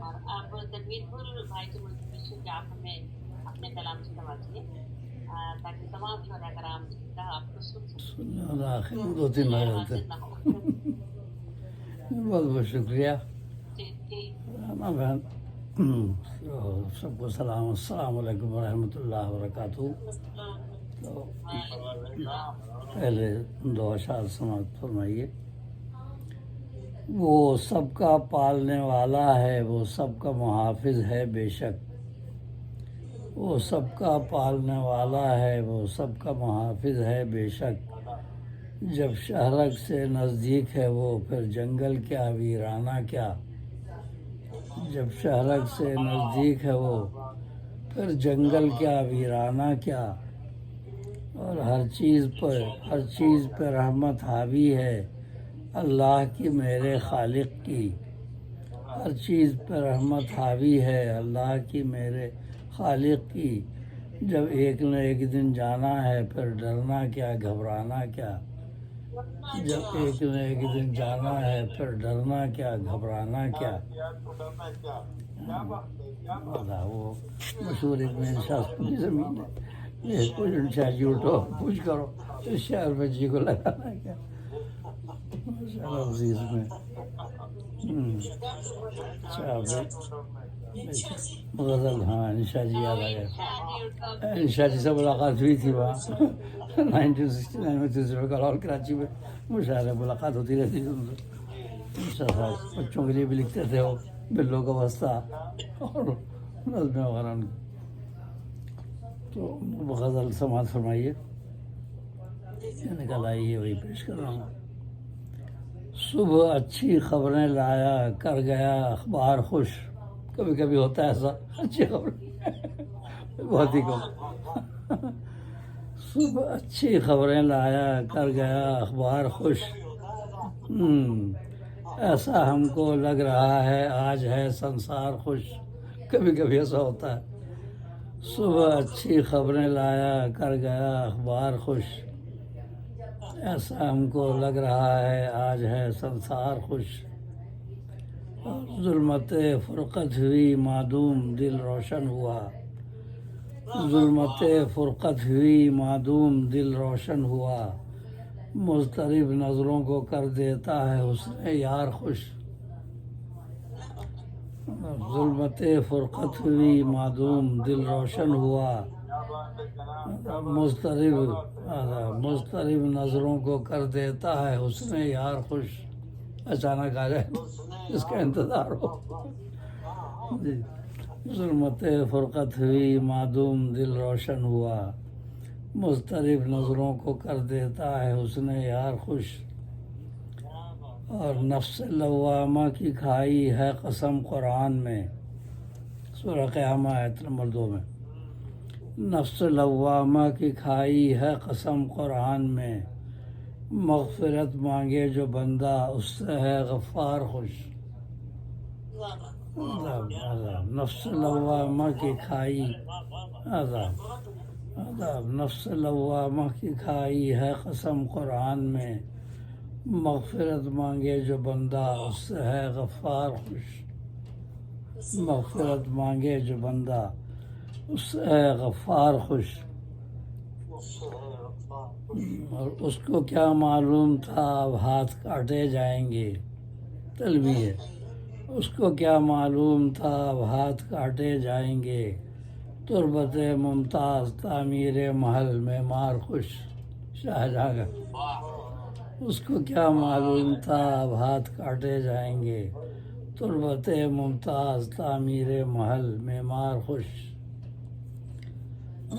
اور اب تنویر پور بھائی سے ملتمس ہے کہ آپ ہمیں اپنے کلام سے نوازیے تاکہ تمام شہداء کرام کا آپ کو سن سکیں. آخر میں 2-3 آ جاتے حاصل ہیں. نہ ہو. بہت بہت شکریہ. جی رانا بہن سب کو سلام. السلام علیکم ورحمۃ اللہ وبرکاتہ. تو پہلے دو اشعار سماعت فرمائیے. وہ سب کا پالنے والا ہے، وہ سب کا محافظ ہے بے شک. وہ سب کا پالنے والا ہے، وہ سب کا محافظ ہے بے شک. جب شہرک سے نزدیک ہے وہ، پھر جنگل کیا ویرانہ کیا. جب شہرک سے نزدیک ہے وہ، پھر جنگل کیا ویرانہ کیا. اور ہر چیز پر رحمت حاوی ہے اللہ کی میرے خالق کی. ہر چیز پر رحمت حاوی ہے اللہ کی میرے خالق کی. جب ایک نہ ایک دن جانا ہے، پھر ڈرنا کیا گھبرانا کیا. جب ایک نہ ایک دن جانا ہے، پھر ڈرنا کیا گھبرانا کیا. وہ مشہور ایک میں انشاء کی زمین ہے، یہ کچھ انشاء جی اٹھو کچھ کرو، اس شہر میں جی کو لگانا کیا. عزیز میں غزل. ہاں انشاء جی یاد آ گیا. انشاء جی سے ملاقات ہوئی تھی وہاں 1969 میں تیسرے کلاول کراچی میں. مشاعرے ملاقات ہوتی رہتی تھی ان سے. انشاء صاحب بچوں کے لیے بھی لکھتے تھے وہ، بلوں کا وسطہ اور نظمیں وغیرہ. تو غزل سماعت فرمائیے. نکل آئی ہے وہی پیش کر رہا ہوں. صبح اچھی خبریں لایا کر گیا اخبار خوش. کبھی کبھی ہوتا ہے ایسا، اچھی خبر بہت ہی کم. صبح اچھی خبریں لایا کر گیا اخبار خوش. ایسا ہم کو لگ رہا ہے آج ہے سنسار خوش. کبھی کبھی ایسا ہوتا ہے. صبح اچھی خبریں لایا کر گیا اخبار خوش. ایسا ہم کو لگ رہا ہے آج ہے سنسار خوش. ظلمت فرقت ہوئی معدوم دل روشن ہوا. ظلمت فرقت ہوئی معدوم دل روشن ہوا. مضطرب نظروں کو کر دیتا ہے حسن یار خوش. ظلمت فرقت ہوئی معدوم دل روشن ہوا. مضطرب نظروں کو کر دیتا ہے حسن یار خوش. اچانک آ جائے اس کا انتظار ہو. جی. ظلمت فرقت ہوئی معدوم دل روشن ہوا. مضطرب نظروں کو کر دیتا ہے حسن یار خوش. اور نفس لوامہ کی کھائی ہے قسم قرآن میں. سورہ قیامہ آیت نمبر 2 میں. نفس لوامہ کی کھائی ہے قسم قرآن میں. مغفرت مانگے جو بندہ اس سے ہے غفار خوش. نفس لوامہ کی کھائی نفس لوامہ کی کھائی ہے قسم قرآن میں. مغفرت مانگے جو بندہ اس سے ہے غفار خوش. مغفرت مانگے جو بندہ اس سے ہے غفار خوش. اور اس کو کیا معلوم تھا اب ہاتھ کاٹے جائیں گے. طلبی ہے. اس کو کیا معلوم تھا اب ہاتھ کاٹے جائیں گے. تربت ممتاز تعمیر محل معمار خوش. شاہجہاں کا. اس کو کیا معلوم تھا اب ہاتھ کاٹے جائیں گے. تربت ممتاز تعمیر محل معمار خوش.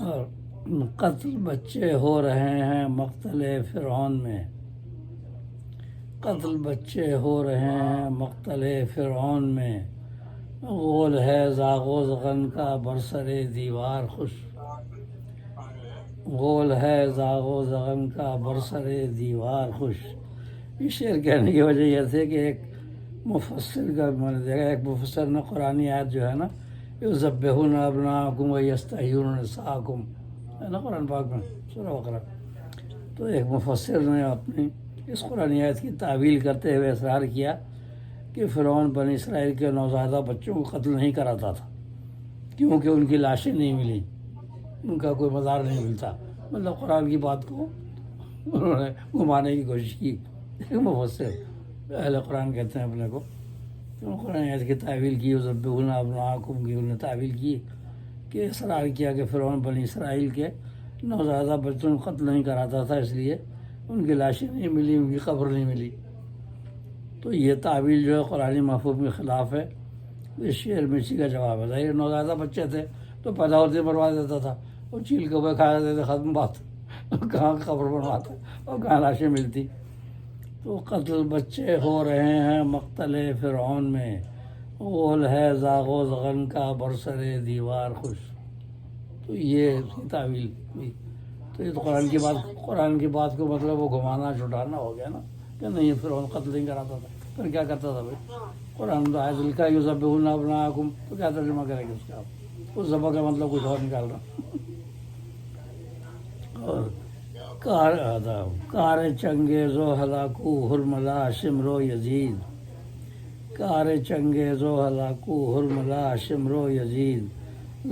اور قتل بچے ہو رہے ہیں مقتل فرعون میں. قتل بچے ہو رہے ہیں مقتل فرعون میں. غول ہے زاغ و زغن کا برسر دیوار خوش. غول ہے زاغ و زغن کا برسر دیوار خوش. یہ شعر کہنے کی وجہ یہ تھی کہ ایک مفسر کا میں نے دیکھا، ایک مفسر نے قرآنی آیت جو ہے نا یذبحون ابناءکم ویستحیون نساءکم ہے نا قرآن پاک میں سورہ بقرہ. تو ایک مفسر نے اپنی اس قرآنی آیت کی تعویل کرتے ہوئے اصرار کیا کہ فرعون بنی اسرائیل کے نوزائیدہ بچوں کو قتل نہیں کراتا تھا، کیونکہ ان کی لاشیں نہیں ملی، ان کا کوئی مزار نہیں ملتا. مطلب قرآن کی بات کو انہوں نے گھمانے کی کوشش کی. مفسر اہل قرآن کہتے ہیں اپنے کو. قرآن عزیز کی تعویل کی، ذبحون ابناءکم کی انہوں نے تعویل کی کہ اصرار کیا کہ فرعون بنی اسرائیل کے نوزائیدہ بچوں کو قتل نہیں کراتا تھا، اس لیے ان کی لاشیں نہیں ملی، ان کی قبر نہیں ملی. تو یہ تعویل جو ہے قرآن مفہوم کے خلاف ہے. اس شعر میں اسی کا جواب ہے. یہ نوزائیدہ بچے تھے تو پیدا ہوتے مروا دیتا تھا، وہ چیل کے ہوئے کھا دیتے تھے، ختم بات. کہاں قبر بنواتا اور کہاں لاشیں ملتی. تو قتل بچے ہو رہے ہیں مقتل فرعون میں، غول ہے زاغ و زغن کا برسر دیوار خوش. تو یہ تعویل ہوئی. تو یہ تو قرآن کی بات کو مطلب وہ گھمانا چھٹانا ہو گیا نا، کہ نہیں فرعون قتل نہیں کراتا تھا. پھر کیا کرتا تھا بھائی؟ قرآن تو آیت لکھا ہے ذبحون ابناءکم، تو کیا ترجمہ کرے گا اس کا؟ اس ذبح کا مطلب کچھ اور نکال رہا. اور کار چنگیز و ہلاکو حرملا شمرو یزید، کار چنگیز و ہلاکو حرملا شمرو یزید،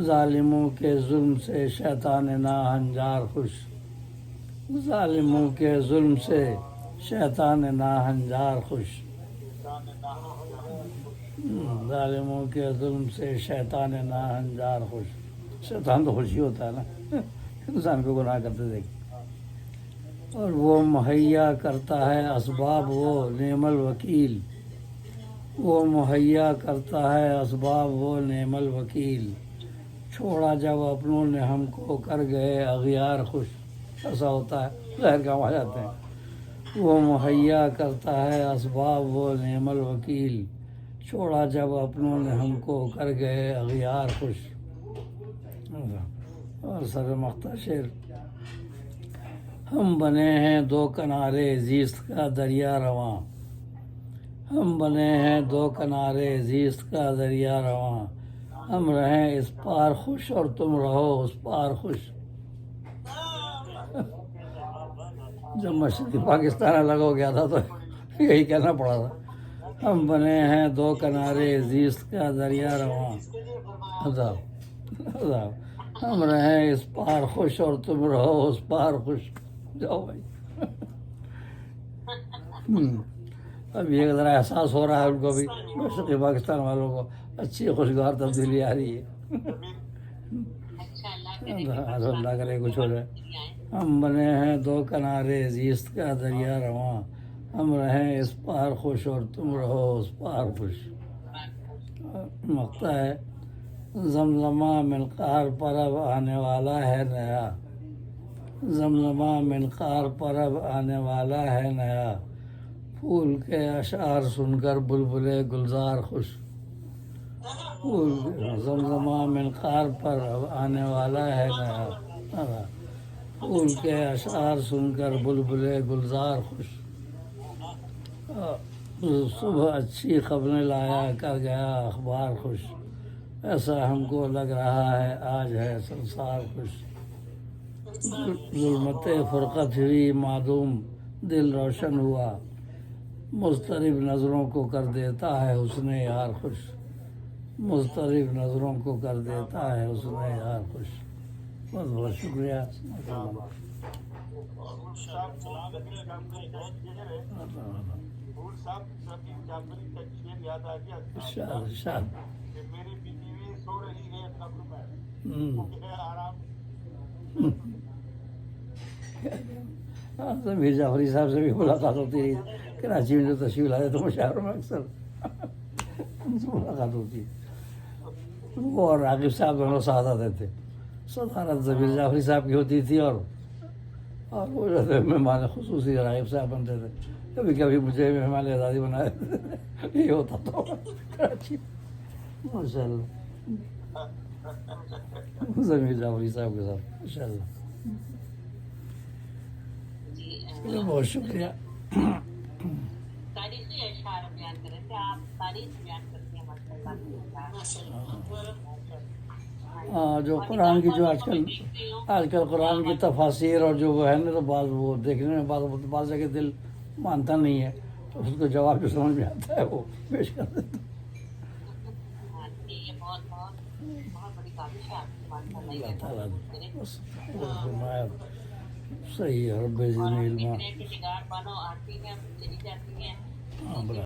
ظالموں کے ظلم سے شیطان ناہنجار خوش. ظالموں کے ظلم سے شیطان ناہنجار خوش. ظالموں کے ظلم سے شیطان ناہنجار خوش. شیطان تو خوشی ہوتا ہے نا انسان کو گناہ کرتے دیکھ. اور وہ مہیا کرتا ہے اسباب وہ نعم الوکیل، وہ مہیا کرتا ہے اسباب وہ نعم الوکیل، چھوڑا جب اپنوں نے ہم کو کر گئے اغیار خوش. ایسا ہوتا ہے، غیر کام آ جاتے ہیں. وہ مہیا کرتا ہے اسباب وہ نعم الوکیل، چھوڑا جب اپنوں نے ہم کو کر گئے اغیار خوش. اور سر مختصر، ہم بنے ہیں دو کنارے زیست کا دریا رواں، ہم بنے ہیں دو کنارے زیست کا دریا رواں، ہم رہیں اس پار خوش اور تم رہو اس پار خوش. جب مشرقی پاکستان الگ ہو گیا تھا تو یہی کہنا پڑا تھا، ہم بنے ہیں دو کنارے زیست کا دریا رواں، عذاب ہم رہیں اس پار خوش اور تم رہو اس پار خوش. جاؤ بھائی. اب یہ ذرا احساس ہو رہا ہے ان کو بھی، مشرقی پاکستان والوں کو اچھی خوشگوار تبدیلی آ رہی ہے. اللہ کرے کچھ ہو جائے. ہم بنے ہیں دو کنارے زیست کا دریا رواں، ہم رہیں اس پار خوش اور تم رہو اس پار خوش. مقطع ہے، زمزمہ منقار پر اب آنے والا ہے نیا، زمزمہ منقار پر اب آنے والا ہے نیا، پھول کے اشعار سن کر بلبلے گلزار خوش. زمزمہ منقار پر اب آنے والا ہے نیا، پھول کے اشعار سن کر بلبلے گلزار خوش. صبح اچھی خبریں لایا کر گیا اخبار خوش، ایسا ہم کو لگ رہا ہے آج ہے سنسار خوش. ظلمت فرقت ہوئی معدوم دل روشن ہوا، مضطرب نظروں کو کر دیتا ہے حسن یار خوش، مضطرب نظروں کو کر دیتا ہے حسن یار خوش. بہت بہت شکریہ. میر جعفری صاحب سے بھی ملاقات ہوتی رہی، کراچی میں جو تشریف لاتے تو مشاعروں میں اکثر ان سے ملاقات ہوتی ہے. وہ اور راغب صاحب دونوں ساتھ آتے تھے. صدارت میر جعفری صاحب کی ہوتی تھی اور وہ جو تھے مہمان خصوصی راغب صاحب بنتے تھے. کبھی کبھی مجھے مہمان اعزازی بنائے یہ ہوتا تھا کراچی. ماشاء اللہ میر جعفری صاحب کے ساتھ ماشاء اللہ. بہت شکریہ. تاریخی اشعار بیان کریں تھے آپ، تاریخ بیان کرتے ہیں ہاں. جو قرآن کی جو آج کل قرآن کی تفاسیر اور جو وہ ہے نا، تو بعض وہ دیکھنے میں بعض جگہ دل مانتا نہیں ہے. تو اس کو جواب جو سمجھ میں آتا ہے وہ پیش کر دیتا ہوں۔ ہاں جی، یہ بہت بہت بہت بڑی کاوش ہے آپ کی بات کرنا ہی اللہ تعالیٰ ہے نے بس فرمایا صحیح ہے، رب اور زدنی ہم علما۔ دیکھ رہے ہیں کہ نگار بانو آتی ہیں چلی جاتی ہیں، ہاں بلا